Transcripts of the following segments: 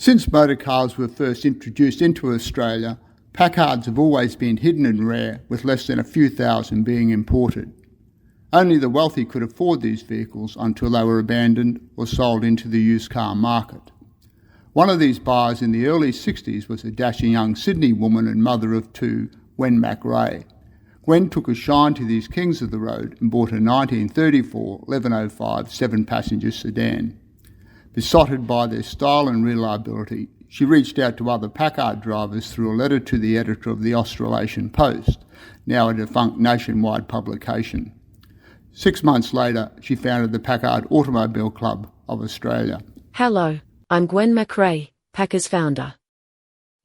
Since motor cars were first introduced into Australia, Packards have always been hidden and rare, with less than a few thousand being imported. Only the wealthy could afford these vehicles until they were abandoned or sold into the used car market. One of these buyers in the early 60s was a dashing young Sydney woman and mother of two, Gwen MacRae. Gwen took a shine to these kings of the road and bought a 1934 1105 7-passenger sedan. Besotted by their style and reliability, she reached out to other Packard drivers through a letter to the editor of the Australasian Post, now a defunct nationwide publication. 6 months later, she founded the Packard Automobile Club of Australia. Hello, I'm Gwen MacRae, Packar's founder.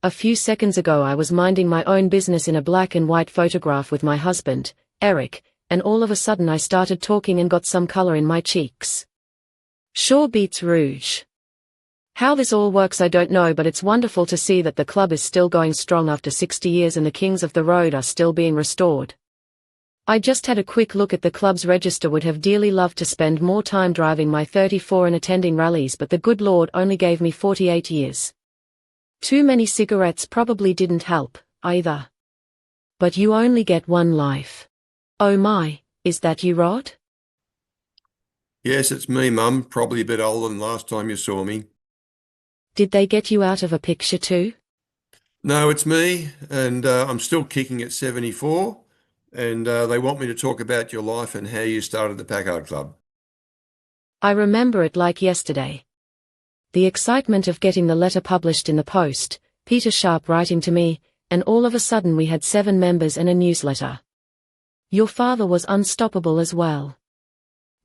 A few seconds ago I was minding my own business in a black and white photograph with my husband, Eric, and all of a sudden I started talking and got some colour in my cheeks. Sure beats rouge. How this all works I don't know, but it's wonderful to see that the club is still going strong after 60 years and the kings of the road are still being restored. I just had a quick look at the club's register. Would have dearly loved to spend more time driving my 34 and attending rallies, but the good Lord only gave me 48 years. Too many cigarettes probably didn't help, either. But you only get one life. Oh my, is that you, Rod? Yes, it's me, Mum. Probably a bit older than last time you saw me. Did they get you out of a picture too? No, it's me, and I'm still kicking at 74, and they want me to talk about your life and how you started the Packard Club. I remember it like yesterday. The excitement of getting the letter published in the Post, Peter Sharp writing to me, and all of a sudden we had 7 members and a newsletter. Your father was unstoppable as well.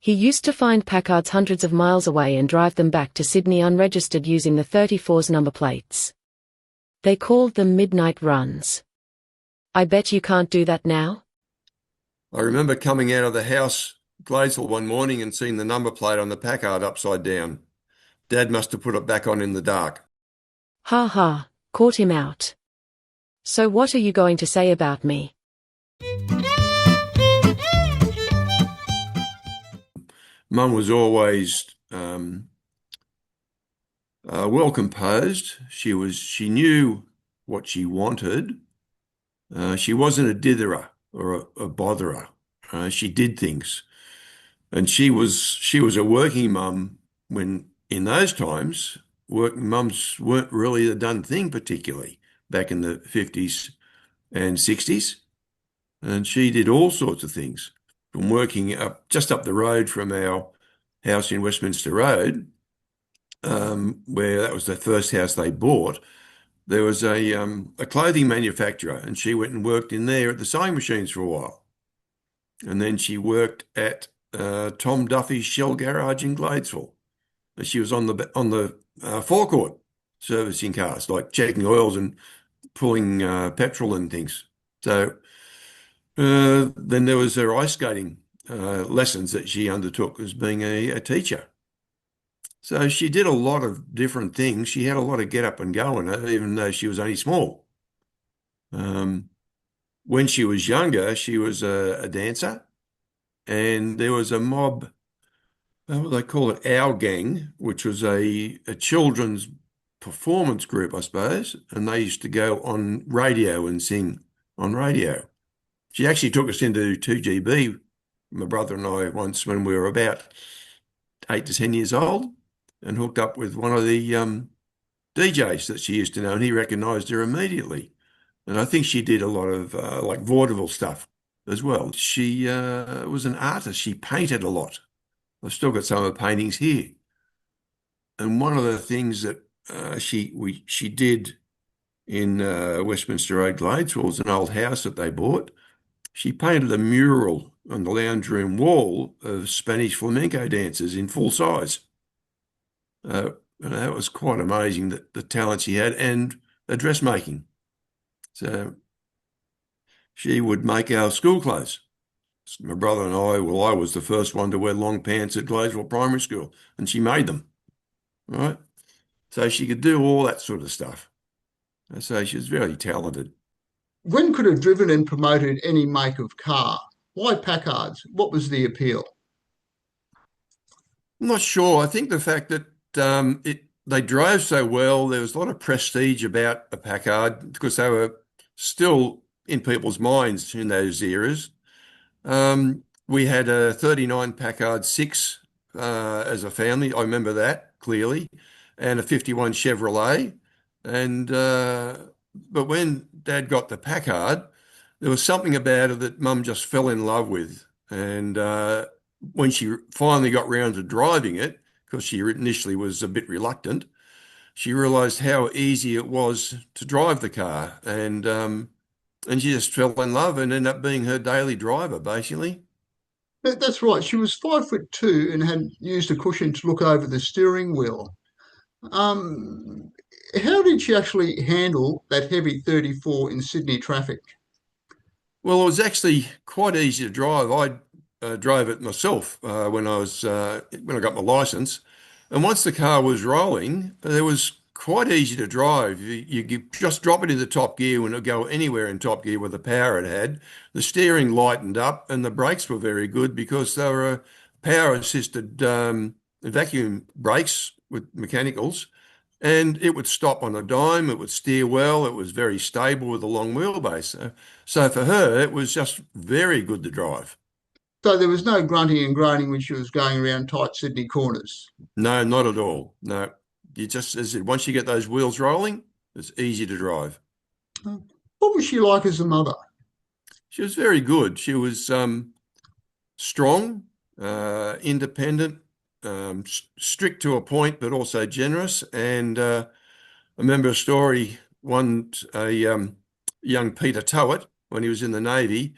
He used to find Packards hundreds of miles away and drive them back to Sydney unregistered using the 34's number plates. They called them midnight runs. I bet you can't do that now? I remember coming out of the house, Gladesville, one morning and seeing the number plate on the Packard upside down. Dad must have put it back on in the dark. Ha ha, caught him out. So what are you going to say about me? Mum was always well composed. She knew what she wanted. She wasn't a ditherer or a botherer. She did things, and she was a working mum when in those times working mums weren't really the done thing, particularly back in the 50s and 60s, and she did all sorts of things. From working just up the road from our house in Westminster Road, where that was the first house they bought, there was a clothing manufacturer, and she went and worked in there at the sewing machines for a while. And then she worked at Tom Duffy's Shell Garage in Gladesville. She was on the forecourt servicing cars, like checking oils and pulling petrol and things. So then there was her ice skating lessons that she undertook as being a teacher. So she did a lot of different things. She had a lot of get up and go in her, even though she was only small. When she was younger, she was a dancer, and there was a mob, they call it Our Gang, which was a children's performance group, I suppose, and they used to go on radio and sing on radio. She actually took us into 2GB, my brother and I, once when we were about 8 to 10 years old, and hooked up with one of the DJs that she used to know, and he recognised her immediately. And I think she did a lot of like vaudeville stuff as well. She was an artist. She painted a lot. I've still got some of her paintings here. And one of the things that she did in Westminster Road, Gladesville, was an old house that they bought. She painted a mural on the lounge room wall of Spanish flamenco dancers in full size. And that was quite amazing, the talent she had, and the dressmaking. So she would make our school clothes. My brother and I was the first one to wear long pants at Gladesville Primary School, and she made them, right? So she could do all that sort of stuff. So she was very talented. Gwen could have driven and promoted any make of car. Why Packards? What was the appeal? I'm not sure. I think the fact that they drove so well. There was a lot of prestige about a Packard because they were still in people's minds in those eras. We had a 39 Packard 6 as a family. I remember that clearly, and a 51 Chevrolet. And but when Dad got the Packard, there was something about it that Mum just fell in love with. And when she finally got round to driving it, because she initially was a bit reluctant, she realised how easy it was to drive the car, and she just fell in love and ended up being her daily driver, basically. That's right. She was 5'2" and had used a cushion to look over the steering wheel. Um, how did she actually handle that heavy 34 in Sydney traffic? Well, it was actually quite easy to drive. I drove it myself when I got my license, and once the car was rolling, it was quite easy to drive. You just drop it into top gear when it go anywhere in top gear with the power it had. The steering lightened up, and the brakes were very good because they were power assisted vacuum brakes with mechanicals. And it would stop on a dime. It would steer well. It was very stable with a long wheelbase. So for her, it was just very good to drive. So there was no grunting and groaning when she was going around tight Sydney corners. No, not at all. No, you just, as I said, once you get those wheels rolling, it's easy to drive. What was she like as a mother? She was very good. She was strong, independent, strict to a point, but also generous. And I remember a story, a young Peter Towett, when he was in the Navy,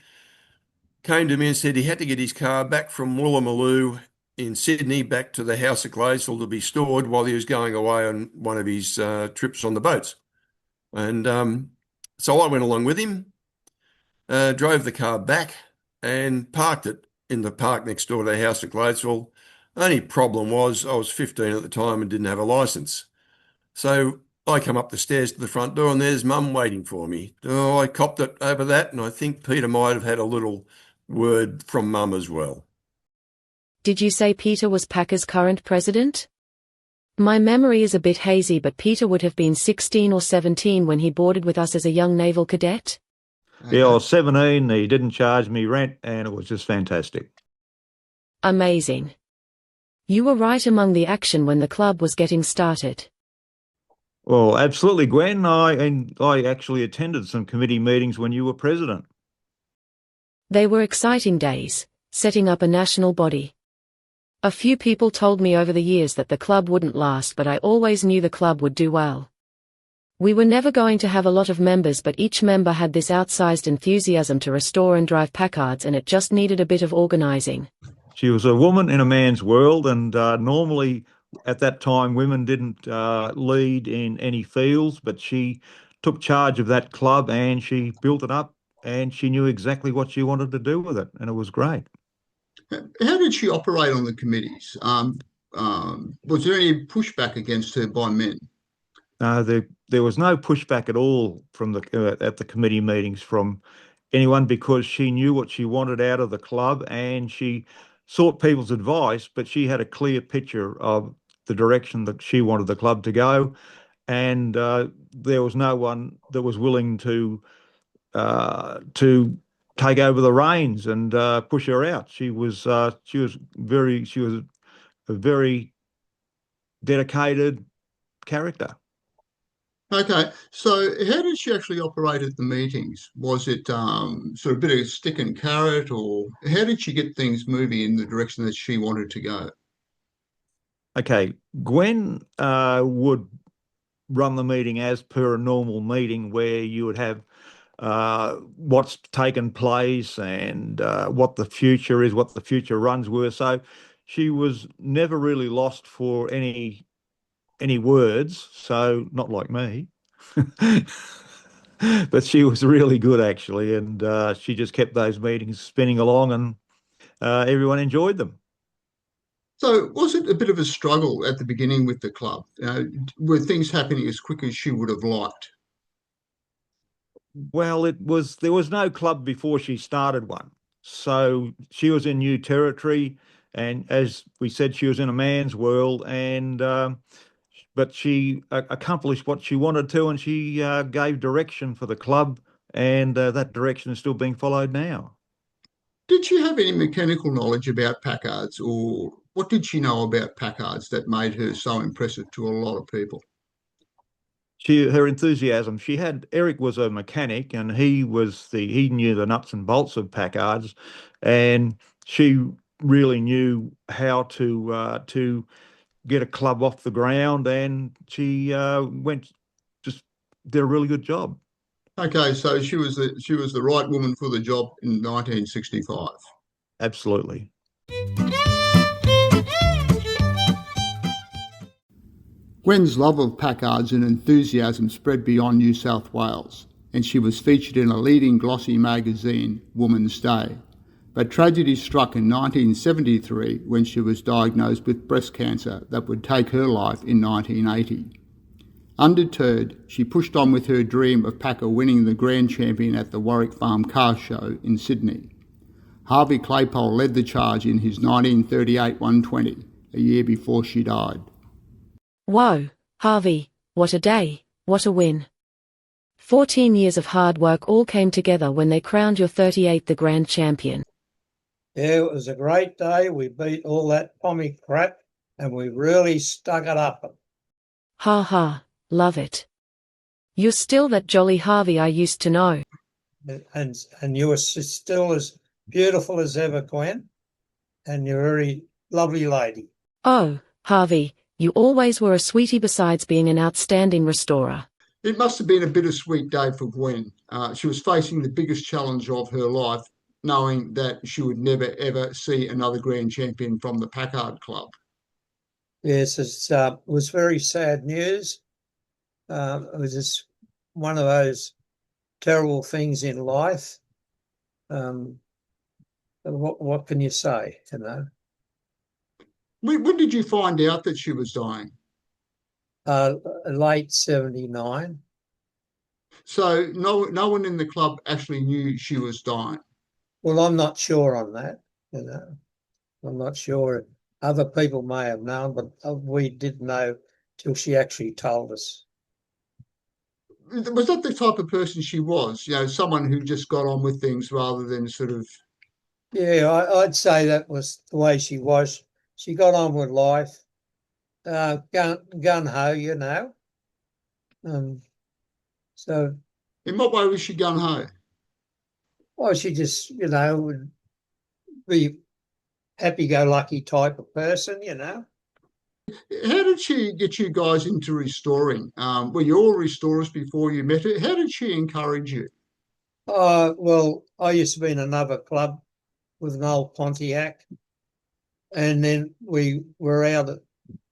came to me and said he had to get his car back from Woolloomooloo in Sydney back to the house at Gladesville to be stored while he was going away on one of his trips on the boats. And so I went along with him, drove the car back and parked it in the park next door to the house at Gladesville. Only problem was I was 15 at the time and didn't have a license. So I come up the stairs to the front door and there's Mum waiting for me. Oh, I copped it over that, and I think Peter might have had a little word from Mum as well. Did you say Peter was Packer's current president? My memory is a bit hazy, but Peter would have been 16 or 17 when he boarded with us as a young naval cadet. Yeah, I was 17. He didn't charge me rent, and it was just fantastic. Amazing. You were right among the action when the club was getting started. Well, absolutely, Gwen. I actually attended some committee meetings when you were president. They were exciting days, setting up a national body. A few people told me over the years that the club wouldn't last, but I always knew the club would do well. We were never going to have a lot of members, but each member had this outsized enthusiasm to restore and drive Packards, and it just needed a bit of organising. She was a woman in a man's world, and normally at that time women didn't lead in any fields, but she took charge of that club and she built it up, and she knew exactly what she wanted to do with it, and it was great. How did she operate on the committees? Was there any pushback against her by men? There was no pushback at all from at the committee meetings from anyone, because she knew what she wanted out of the club and she sought people's advice, but she had a clear picture of the direction that she wanted the club to go, and there was no one that was willing to take over the reins and push her out. She was a very dedicated character. Okay, so how did she actually operate at the meetings? Was it sort of a bit of stick and carrot, or how did she get things moving in the direction that she wanted to go? Okay, Gwen would run the meeting as per a normal meeting, where you would have what's taken place and what the future is, what the future runs were. So she was never really lost for any words, so not like me. But she was really good, actually, and she just kept those meetings spinning along, and everyone enjoyed them. So was it a bit of a struggle at the beginning with the club? Were things happening as quick as she would have liked? Well, there was no club before she started one. So she was in new territory, and as we said, she was in a man's world, and but she accomplished what she wanted to, and she gave direction for the club, and that direction is still being followed now. Did she have any mechanical knowledge about Packards, or what did she know about Packards that made her so impressive to a lot of people? Her enthusiasm. Eric was a mechanic, and he knew the nuts and bolts of Packards, and she really knew how to get a club off the ground, and she did a really good job. Okay, so she was the right woman for the job in 1965. Absolutely. Gwen's love of Packards and enthusiasm spread beyond New South Wales, and she was featured in a leading glossy magazine, Woman's Day. But tragedy struck in 1973 when she was diagnosed with breast cancer that would take her life in 1980. Undeterred, she pushed on with her dream of Packard winning the Grand Champion at the Warwick Farm Car Show in Sydney. Harvey Claypole led the charge in his 1938 120, a year before she died. Whoa, Harvey, what a day, what a win. 14 years of hard work all came together when they crowned your 38th the Grand Champion. Yeah, it was a great day. We beat all that pommy crap and we really stuck it up. Ha ha, love it. You're still that jolly Harvey I used to know. And you are still as beautiful as ever, Gwen, and you're a very lovely lady. Oh, Harvey, you always were a sweetie besides being an outstanding restorer. It must have been a bittersweet day for Gwen. She was facing the biggest challenge of her life, knowing that she would never, ever see another Grand Champion from the Packard Club. Yes, it was very sad news. It was just one of those terrible things in life. What can you say, you know? When did you find out that she was dying? Late 79. So no one in the club actually knew she was dying? Well, I'm not sure on that, you know. I'm not sure. Other people may have known, but we didn't know till she actually told us. Was that the type of person she was? You know, someone who just got on with things rather than sort of... Yeah, I'd say that was the way she was. She got on with life, gun-ho, you know. So... In what way was she gun-ho? Well, she just, you know, would be happy-go-lucky type of person, you know. How did she get you guys into restoring? Were you all restorers before you met her? How did she encourage you? Well, I used to be in another club with an old Pontiac, and then we were out at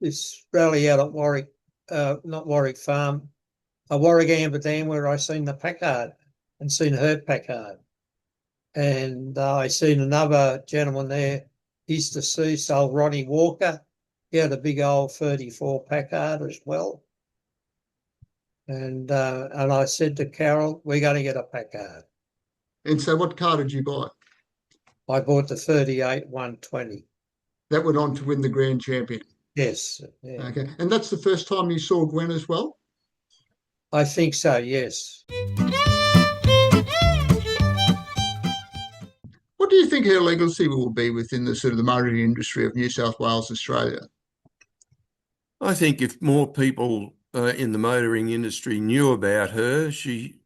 this rally out at Warwick, not Warwick Farm, Warwick Amber where I seen the Packard and seen her Packard. And I seen another gentleman there, east of Seas, old Ronnie Walker. He had a big old 34 Packard as well. And I said to Carol, we're going to get a Packard. And so what car did you buy? I bought the 38 120. That went on to win the Grand Champion? Yes. Yeah. Okay. And that's the first time you saw Gwen as well? I think so, yes. What do you think her legacy will be within the sort of the motoring industry of New South Wales, Australia? I think if more people in the motoring industry knew about her, she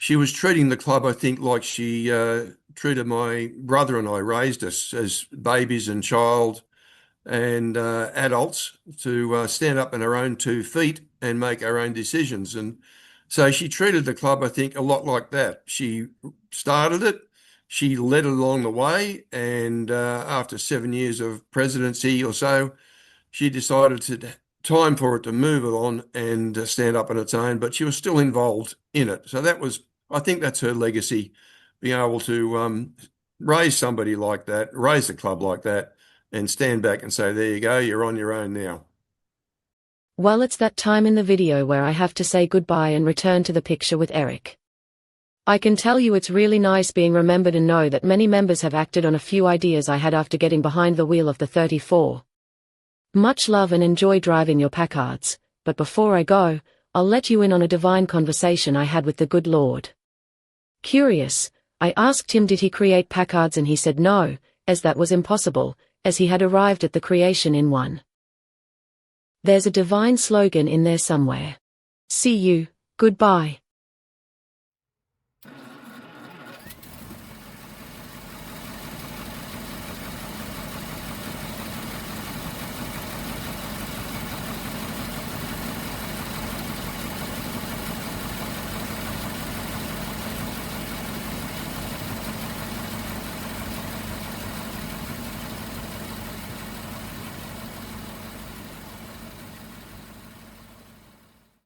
was treating the club, I think, like she treated my brother and I, raised us as babies and child and adults to stand up on our own 2 feet and make our own decisions. And so she treated the club, I think, a lot like that. She started it, she led it along the way, and after 7 years of presidency or so, she decided time for it to move it on and stand up on its own, but she was still involved in it. So I think that's her legacy, being able to raise somebody like that, raise a club like that, and stand back and say, there you go, you're on your own now. Well, it's that time in the video where I have to say goodbye and return to the picture with Eric. I can tell you it's really nice being remembered and know that many members have acted on a few ideas I had after getting behind the wheel of the 34. Much love and enjoy driving your Packards, but before I go, I'll let you in on a divine conversation I had with the good Lord. Curious, I asked him did he create Packards, and he said no, as that was impossible, as he had arrived at the creation in one. There's a divine slogan in there somewhere. See you, goodbye.